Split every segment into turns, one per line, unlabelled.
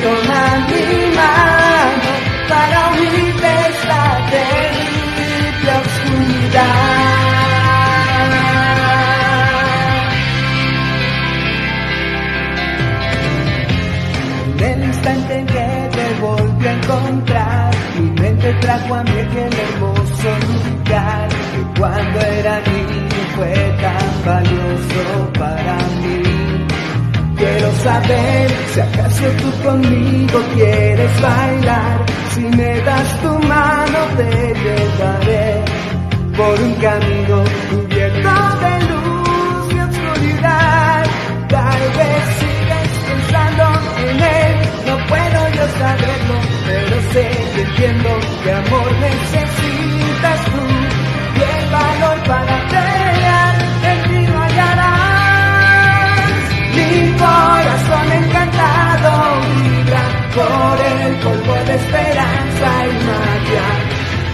toma mi mano para huir de esta terrible oscuridad. En el instante en que te volví a encontrar, mi mente trajo a mí aquel hermoso lugar que cuando era niño fue tan valioso para mí. Quiero saber si acaso tú conmigo quieres bailar. Si me das tu mano te llevaré por un camino cubierto de luz y oscuridad. Tal vez sigues pensando en él, no puedo yo saberlo, pero sé y entiendo que amor necesitas tú y el valor para pelear en ti no hallarás. Mi corazón encantado vibra por el polvo de esperanza y magia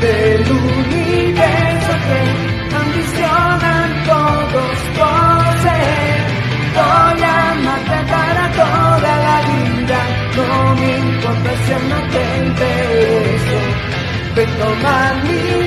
del universo que ambicionan todos poseer. Voy a amarte para toda la vida, no me importa si no te intereso. Ven, toma mi